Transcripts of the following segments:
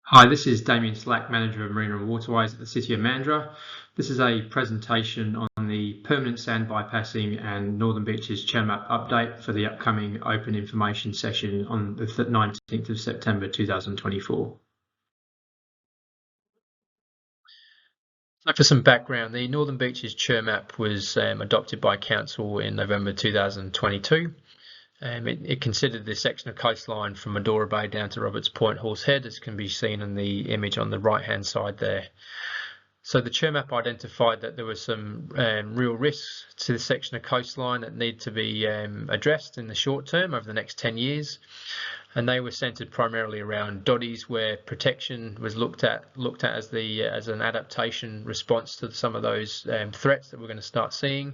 Hi, this is Damien Slack, Manager of Marine and Waterways at the City of Mandurah. This is a presentation on the permanent sand bypassing and Northern Beaches CHRMAP update for the upcoming open information session on the 19th of September 2024. So for some background, the Northern Beaches CHRMAP was adopted by Council in November 2022. It considered this section of coastline from Madora Bay down to Roberts Point, Horse Head, as can be seen in the image on the right-hand side there. So the CHRMAP identified that there were some real risks to this section of coastline that need to be addressed in the short term over the next 10 years. And they were centred primarily around doddies, where protection was looked at as an adaptation response to some of those threats that we're going to start seeing.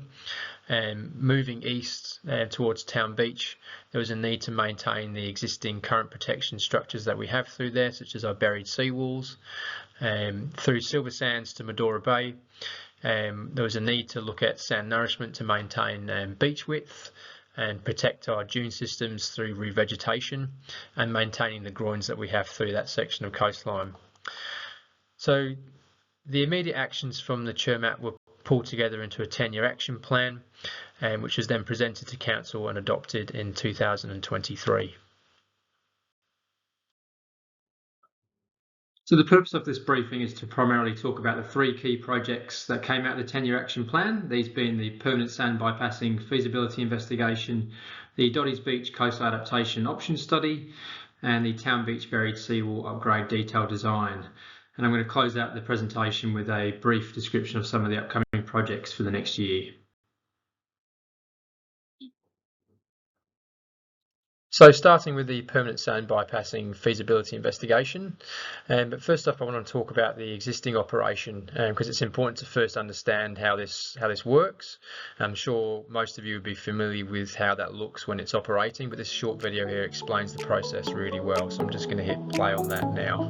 Moving east towards Town Beach, there was a need to maintain the existing current protection structures that we have through there, such as our buried seawalls. Through Silver Sands to Madora Bay, there was a need to look at sand nourishment to maintain beach width and protect our dune systems through revegetation and maintaining the groins that we have through that section of coastline. So the immediate actions from the CHRMAP were pulled together into a 10-year action plan, which was then presented to Council and adopted in 2023. So the purpose of this briefing is to primarily talk about the three key projects that came out of the 10-year action plan, these being the permanent sand bypassing feasibility investigation, the Doddies Beach coastal adaptation option study, and the Town Beach buried seawall upgrade detailed design. And I'm going to close out the presentation with a brief description of some of the upcoming projects for the next year. So starting with the permanent sand bypassing feasibility investigation, but first off I want to talk about the existing operation because it's important to first understand how this works. I'm sure most of you would be familiar with how that looks when it's operating, but this short video here explains the process really well, so I'm just going to hit play on that now.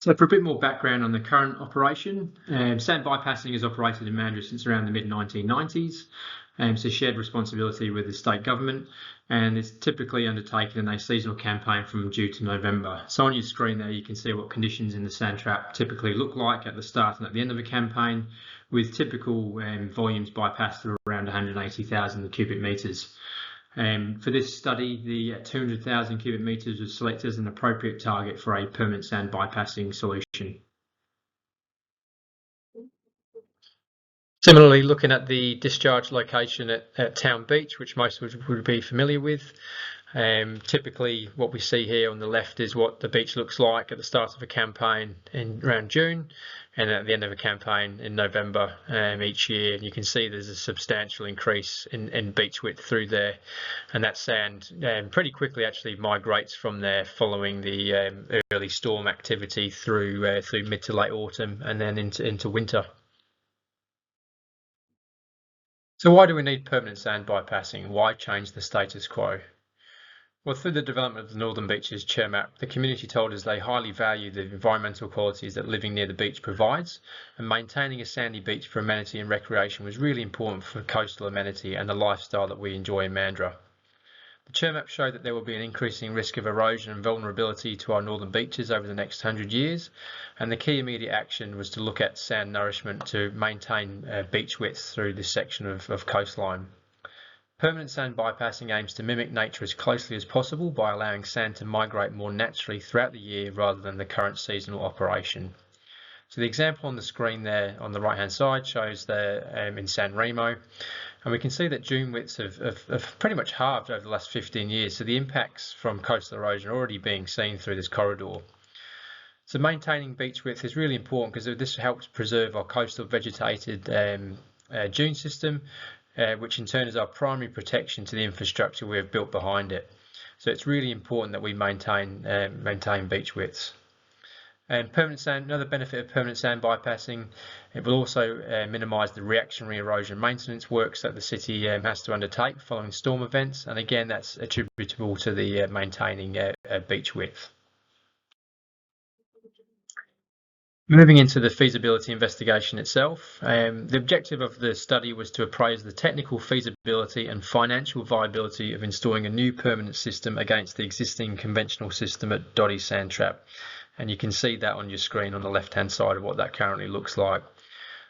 So for a bit more background on the current operation, sand bypassing has operated in Mandurah since around the mid-1990s. It's a shared responsibility with the state government, and it's typically undertaken in a seasonal campaign from June to November. So on your screen there you can see what conditions in the sand trap typically look like at the start and at the end of a campaign, with typical volumes bypassed of around 180,000 cubic metres. For this study, the 200,000 cubic metres was selected as an appropriate target for a permanent sand bypassing solution. Similarly, looking at the discharge location at Town Beach, which most would be familiar with, typically what we see here on the left is what the beach looks like at the start of a campaign in around June, and at the end of a campaign in November each year. You can see there's a substantial increase in beach width through there, and that sand pretty quickly actually migrates from there following the early storm activity through mid to late autumn and then into winter. So why do we need permanent sand bypassing? Why change the status quo? Well, through the development of the Northern Beaches CHRMAP, the community told us they highly value the environmental qualities that living near the beach provides, and maintaining a sandy beach for amenity and recreation was really important for coastal amenity and the lifestyle that we enjoy in Mandurah. The CHRMAP showed that there will be an increasing risk of erosion and vulnerability to our northern beaches over the next 100 years, and the key immediate action was to look at sand nourishment to maintain beach width through this section of coastline. Permanent sand bypassing aims to mimic nature as closely as possible by allowing sand to migrate more naturally throughout the year rather than the current seasonal operation. So the example on the screen there on the right hand side shows there in San Remo, and we can see that dune widths have pretty much halved over the last 15 years, so the impacts from coastal erosion are already being seen through this corridor. So maintaining beach width is really important because this helps preserve our coastal vegetated dune system, which in turn is our primary protection to the infrastructure we have built behind it. So it's really important that we maintain beach widths. Another benefit of permanent sand bypassing, it will also minimise the reactionary erosion maintenance works that the city has to undertake following storm events, and again that's attributable to the maintaining beach width. Moving into the feasibility investigation itself, the objective of the study was to appraise the technical feasibility and financial viability of installing a new permanent system against the existing conventional system at Dotty Sand Trap. And you can see that on your screen on the left hand side of what that currently looks like.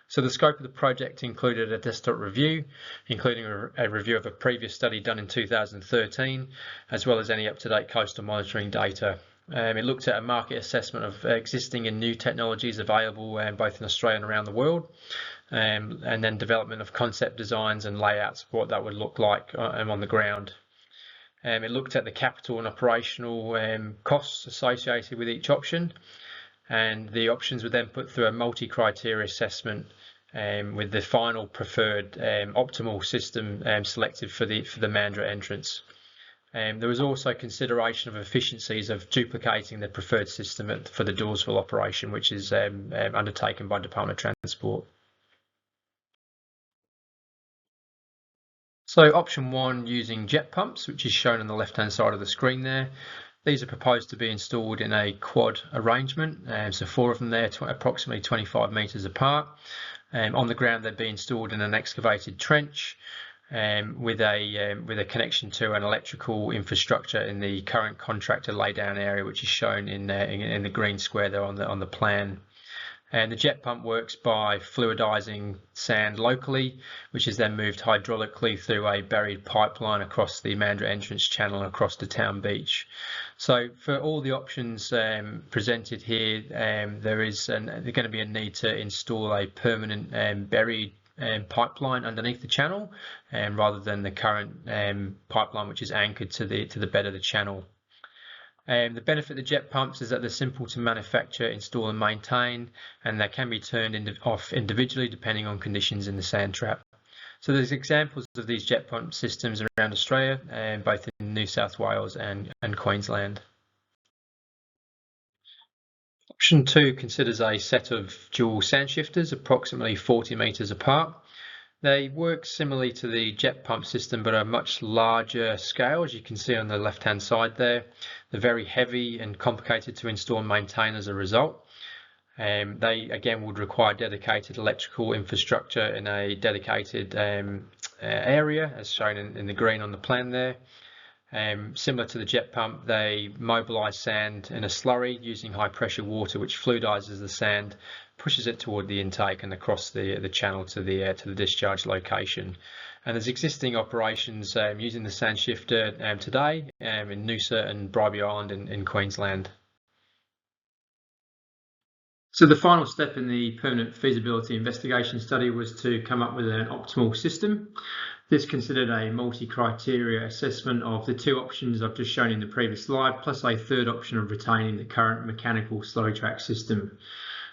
So the scope of the project included a desktop review, including a review of a previous study done in 2013, as well as any up-to-date coastal monitoring data. It looked at a market assessment of existing and new technologies available both in Australia and around the world, and then development of concept designs and layouts of what that would look like on the ground. It looked at the capital and operational costs associated with each option, and the options were then put through a multi-criteria assessment with the final preferred optimal system selected for the Mandurah entrance. There was also consideration of efficiencies of duplicating the preferred system for the Dawesville operation, which is undertaken by Department of Transport. So option 1, using jet pumps, which is shown on the left hand side of the screen there. These are proposed to be installed in a quad arrangement, so 4 of them there, approximately 25 metres apart. On the ground they'd be installed in an excavated trench, with a connection to an electrical infrastructure in the current contractor laydown area, which is shown in the green square there on the plan. And the jet pump works by fluidizing sand locally, which is then moved hydraulically through a buried pipeline across the Mandurah entrance channel across the town beach. So for all the options presented here, there's going to be a need to install a permanent buried pipeline underneath the channel, rather than the current pipeline which is anchored to the bed of the channel. The benefit of the jet pumps is that they're simple to manufacture, install and maintain, and they can be turned off individually depending on conditions in the sand trap. So there's examples of these jet pump systems around Australia, both in New South Wales and Queensland. Option 2 considers a set of dual sand shifters approximately 40 metres apart. They work similarly to the jet pump system, but are a much larger scale, as you can see on the left hand side there. They're very heavy and complicated to install and maintain as a result. They again would require dedicated electrical infrastructure in a dedicated area, as shown in the green on the plan there. Similar to the jet pump, they mobilise sand in a slurry using high pressure water, which fluidizes the sand, pushes it toward the intake and across the channel to the discharge location. And there's existing operations using the sand shifter today in Noosa and Bribie Island in Queensland. So the final step in the permanent feasibility investigation study was to come up with an optimal system. This considered a multi-criteria assessment of the 2 options I've just shown in the previous slide, plus a third option of retaining the current mechanical slow track system.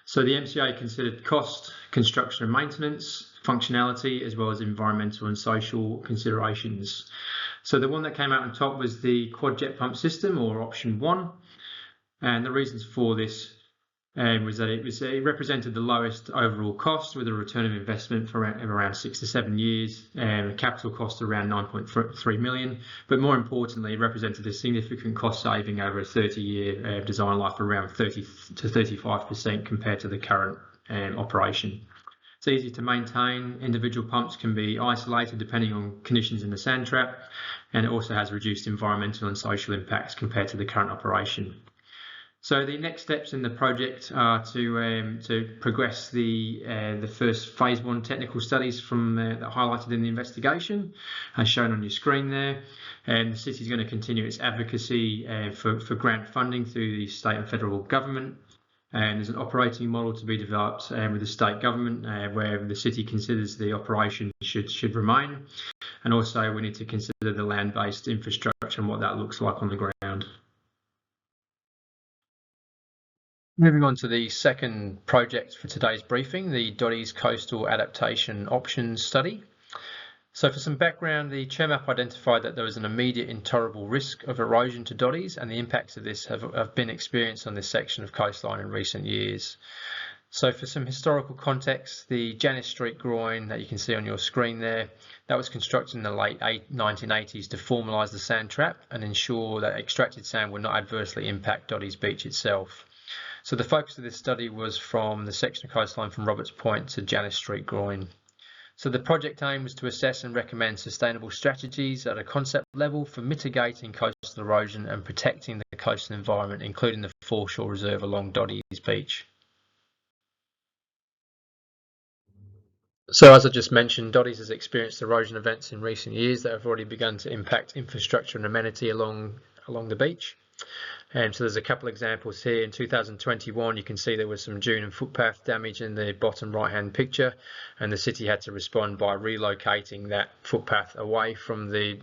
So the MCA considered cost, construction and maintenance, functionality, as well as environmental and social considerations. So the one that came out on top was the quad jet pump system, or option 1. And the reasons for this was that it represented the lowest overall cost, with a return of investment for around 6 to 7 years, and a capital cost around 9.3 million. But more importantly, it represented a significant cost saving over a 30-year design life, around 30 to 35% compared to the current operation. It's easy to maintain. Individual pumps can be isolated depending on conditions in the sand trap, and it also has reduced environmental and social impacts compared to the current operation. So the next steps in the project are to progress the first phase 1 technical studies from that highlighted in the investigation, as shown on your screen there. And the city is going to continue its advocacy for grant funding through the state and federal government. And there's an operating model to be developed with the state government where the city considers the operation should remain. And also we need to consider the land-based infrastructure and what that looks like on the ground. Moving on to the second project for today's briefing, the Dotties Coastal Adaptation Options Study. So for some background, the CHRMAP identified that there was an immediate intolerable risk of erosion to Dotties, and the impacts of this have been experienced on this section of coastline in recent years. So for some historical context, the Janice Street groin that you can see on your screen there, that was constructed in the late 1980s to formalise the sand trap and ensure that extracted sand would not adversely impact Dotties Beach itself. So the focus of this study was from the section of coastline from Roberts Point to Janice Street groin. So the project aim was to assess and recommend sustainable strategies at a concept level for mitigating coastal erosion and protecting the coastal environment, including the foreshore reserve along Dotties Beach. So as I just mentioned, Dotties has experienced erosion events in recent years that have already begun to impact infrastructure and amenity along the beach. So there's a couple examples here. In 2021, you can see there was some dune and footpath damage in the bottom right-hand picture, and the city had to respond by relocating that footpath away from the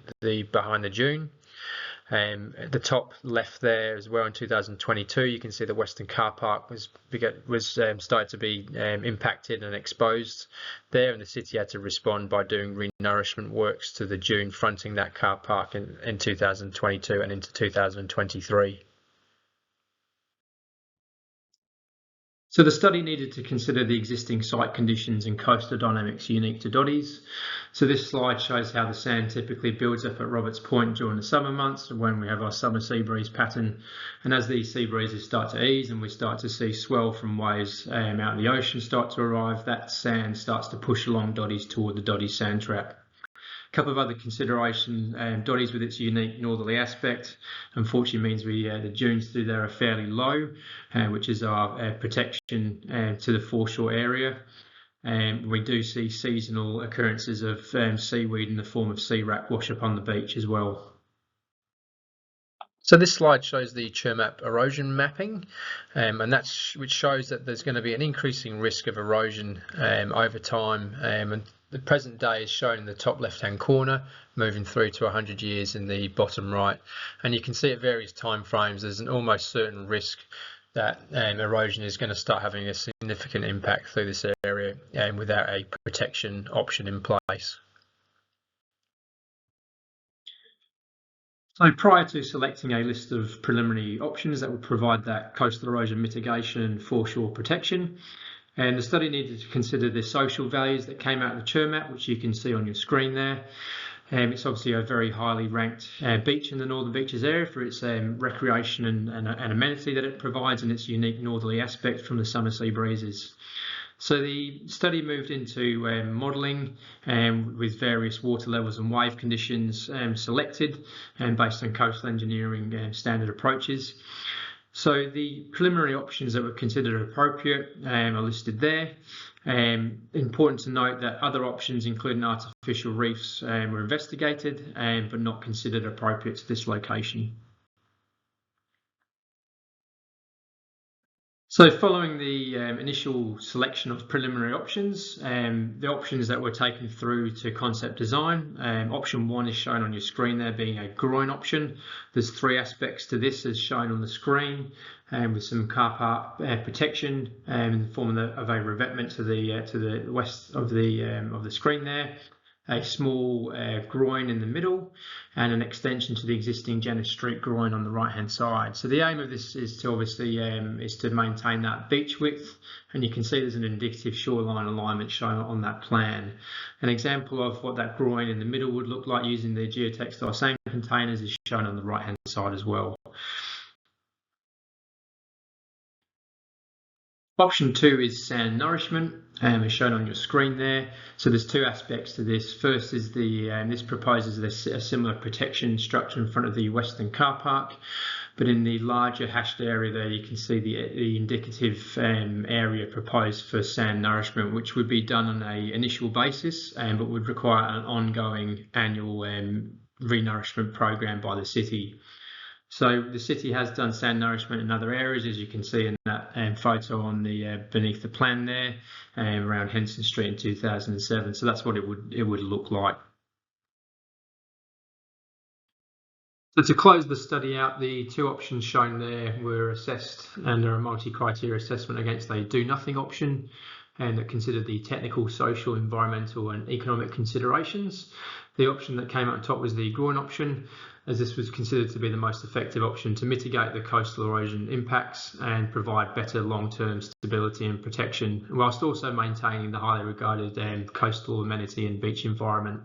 behind the dune. At the top left there as well, in 2022, you can see the Western car park was started to be impacted and exposed there, and the city had to respond by doing renourishment works to the dune fronting that car park in 2022 and into 2023. So the study needed to consider the existing site conditions and coastal dynamics unique to Dotties. So this slide shows how the sand typically builds up at Roberts Point during the summer months when we have our summer sea breeze pattern. And as these sea breezes start to ease and we start to see swell from waves out in the ocean start to arrive, that sand starts to push along Dotties toward the Dotties sand trap. A couple of other considerations, Dotties with its unique northerly aspect unfortunately means the dunes through there are fairly low, which is our protection to the foreshore area. We do see seasonal occurrences of seaweed in the form of sea wrack wash up on the beach as well. So this slide shows the CHRMAP erosion mapping, and which shows that there's going to be an increasing risk of erosion over time, and the present day is shown in the top left-hand corner, moving through to 100 years in the bottom right, and you can see at various time frames there's an almost certain risk that erosion is going to start having a significant impact through this area without a protection option in place. So prior to selecting a list of preliminary options that would provide that coastal erosion mitigation and foreshore protection, and the study needed to consider the social values that came out of the CHRMAP, which you can see on your screen there. It's obviously a very highly ranked beach in the Northern Beaches area for its recreation and amenity that it provides and its unique northerly aspect from the summer sea breezes. So the study moved into modelling with various water levels and wave conditions selected based on coastal engineering standard approaches. So the preliminary options that were considered appropriate are listed there. Important to note that other options, including artificial reefs, were investigated but not considered appropriate to this location. So following the initial selection of preliminary options, the options that were taken through to concept design, option 1 is shown on your screen there being a groin option. There's 3 aspects to this as shown on the screen, with some car park protection in the form of a revetment to the west of the screen there. A small groin in the middle and an extension to the existing Janice Street groin on the right hand side. So the aim of this is to obviously maintain that beach width, and you can see there's an indicative shoreline alignment shown on that plan. An example of what that groin in the middle would look like using the geotextile sand containers is shown on the right hand side as well. Option 2 is sand nourishment, as shown on your screen there. So there's two aspects to this. First is this proposes a similar protection structure in front of the western car park, but in the larger hashed area there you can see the indicative area proposed for sand nourishment, which would be done on an initial basis, but would require an ongoing annual re-nourishment program by the city. So the city has done sand nourishment in other areas, as you can see in that photo on the beneath the plan there, around Henson Street in 2007. So that's what it would look like. So to close the study out, the two options shown there were assessed under a multi-criteria assessment against a do-nothing option, and that considered the technical, social, environmental and economic considerations. The option that came out on top was the groin option, as this was considered to be the most effective option to mitigate the coastal erosion impacts and provide better long-term stability and protection, whilst also maintaining the highly regarded coastal amenity and beach environment.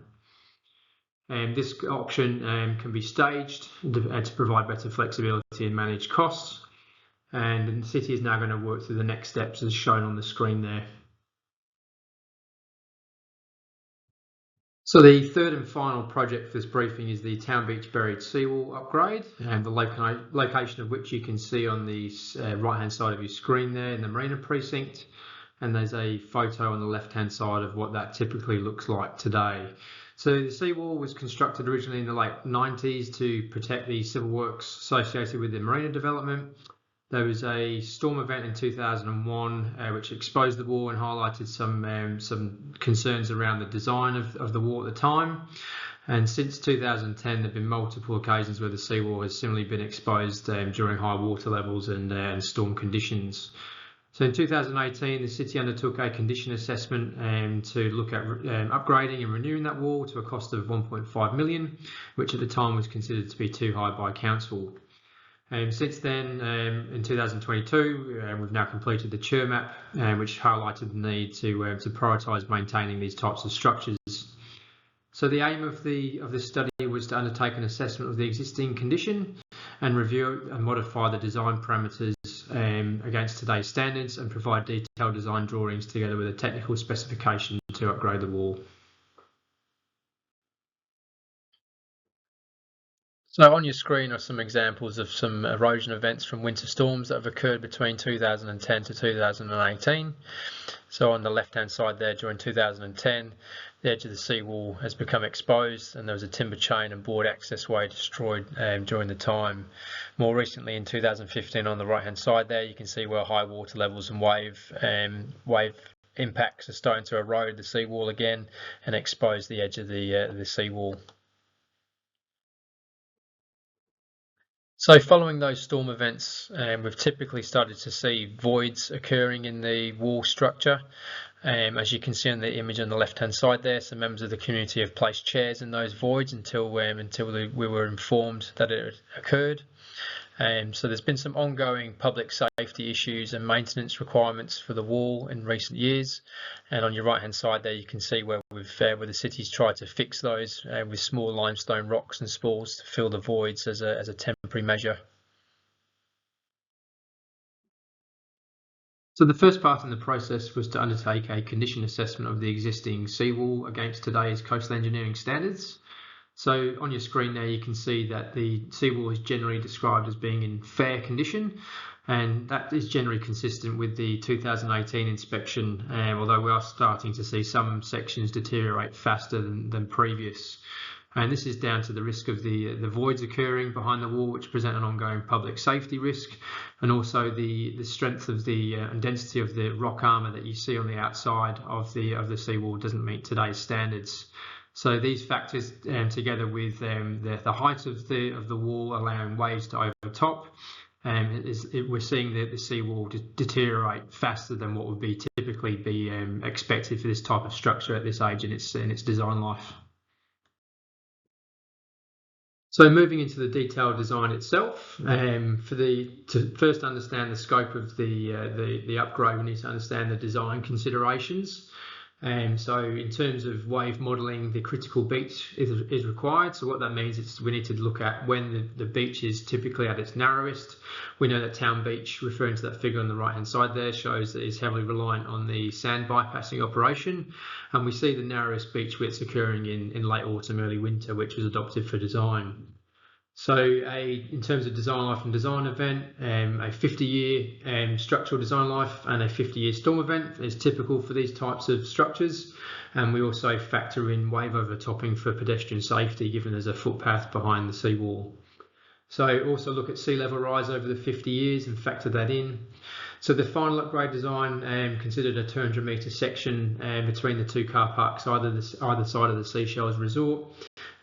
This option can be staged to provide better flexibility and manage costs. And the city is now going to work through the next steps as shown on the screen there. So the third and final project for this briefing is the Town Beach Buried Seawall upgrade, and the location of which you can see on the right-hand side of your screen there in the Marina Precinct. And there's a photo on the left-hand side of what that typically looks like today. So the seawall was constructed originally in the late 90s to protect the civil works associated with the marina development. There was a storm event in 2001 which exposed the wall and highlighted some concerns around the design of the wall at the time. And since 2010, there have been multiple occasions where the seawall has similarly been exposed during high water levels and storm conditions. So in 2018, the city undertook a condition assessment to look at upgrading and renewing that wall to a cost of 1.5 million, which at the time was considered to be too high by council. Since then, in 2022, we've now completed the CHRMAP, which highlighted the need to prioritise maintaining these types of structures. So the aim of this study was to undertake an assessment of the existing condition and review and modify the design parameters against today's standards and provide detailed design drawings together with a technical specification to upgrade the wall. So on your screen are some examples of some erosion events from winter storms that have occurred between 2010 to 2018. So on the left-hand side there, during 2010, the edge of the seawall has become exposed and there was a timber chain and board access way destroyed during the time. More recently in 2015, on the right-hand side there, you can see where high water levels and wave impacts are starting to erode the seawall again and expose the edge of the seawall. So following those storm events, we've typically started to see voids occurring in the wall structure. As you can see on the image on the left-hand side there, some members of the community have placed chairs in those voids until we were informed that it occurred. So there's been some ongoing public safety issues and maintenance requirements for the wall in recent years. And on your right-hand side there, you can see where the city's tried to fix those with small limestone rocks and spalls to fill the voids as a temporary measure. So the first part in the process was to undertake a condition assessment of the existing seawall against today's coastal engineering standards. So on your screen there, you can see that the seawall is generally described as being in fair condition, and that is generally consistent with the 2018 inspection, although we are starting to see some sections deteriorate faster than previous. And this is down to the risk of the voids occurring behind the wall, which present an ongoing public safety risk, and also the strength of and density of the rock armour that you see on the outside of the seawall doesn't meet today's standards. So these factors, together with the height of the wall allowing waves to overtop, we're seeing the seawall deteriorate faster than what would typically be expected for this type of structure at this age in its design life. So moving into the detailed design itself, to first understand the scope of the upgrade, we need to understand the design considerations. So in terms of wave modelling, the critical beach is required. So what that means is we need to look at when the beach is typically at its narrowest. We know that Town Beach, referring to that figure on the right hand side there, shows that it's heavily reliant on the sand bypassing operation. And we see the narrowest beach widths occurring in late autumn, early winter, which was adopted for design. So in terms of design life and design event, a 50-year structural design life and a 50-year storm event is typical for these types of structures. And we also factor in wave overtopping for pedestrian safety, given there's a footpath behind the seawall. So also look at sea level rise over the 50 years and factor that in. So the final upgrade design considered a 200-metre section between the two car parks, either side of the Seashells Resort.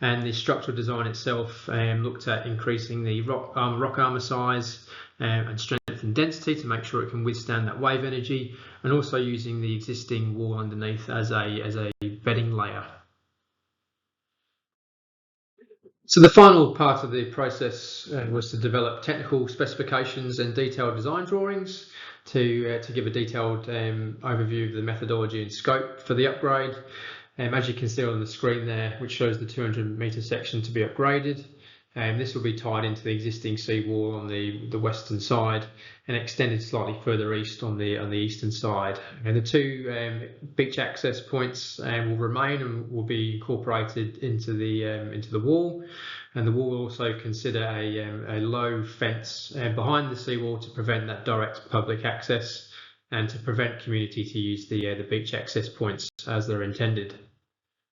And the structural design itself looked at increasing the rock armour size and strength and density to make sure it can withstand that wave energy, and also using the existing wall underneath as a bedding layer. So the final part of the process was to develop technical specifications and detailed design drawings to give a detailed overview of the methodology and scope for the upgrade. As you can see on the screen there, which shows the 200-metre section to be upgraded. This will be tied into the existing seawall on the western side and extended slightly further east on the eastern side. And the two beach access points will remain and will be incorporated into the wall. And the wall will also consider a low fence behind the seawall to prevent that direct public access and to prevent community to use the beach access points as they're intended.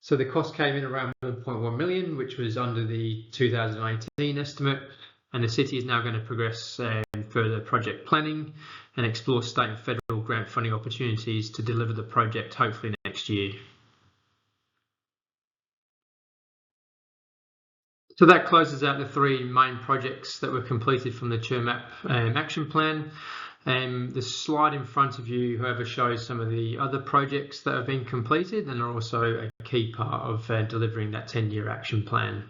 So the cost came in around 1.1 million, which was under the 2018 estimate, and the city is now going to progress further project planning and explore state and federal grant funding opportunities to deliver the project hopefully next year. So that closes out the three main projects that were completed from the CHRMAP action plan. The slide in front of you, however, shows some of the other projects that have been completed and are also a key part of delivering that 10-year action plan.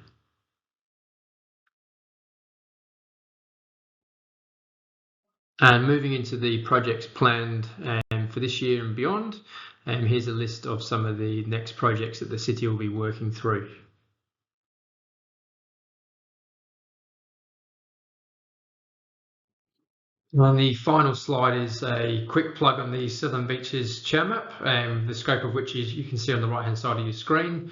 And moving into the projects planned for this year and beyond, here's a list of some of the next projects that the city will be working through. And the final slide is a quick plug on the Southern Beaches CHRMAP, the scope of which you can see on the right hand side of your screen.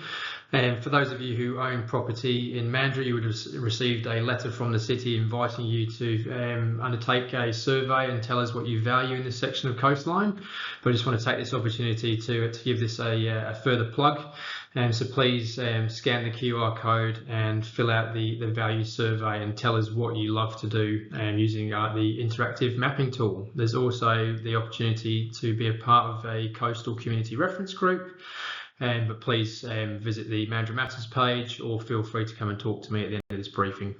For those of you who own property in Mandurah, you would have received a letter from the city inviting you to undertake a survey and tell us what you value in this section of coastline. But I just want to take this opportunity to give this a further plug. So please scan the QR code and fill out the value survey and tell us what you love to do using the interactive mapping tool. There's also the opportunity to be a part of a coastal community reference group. But please visit the Mandurah Matters page or feel free to come and talk to me at the end of this briefing.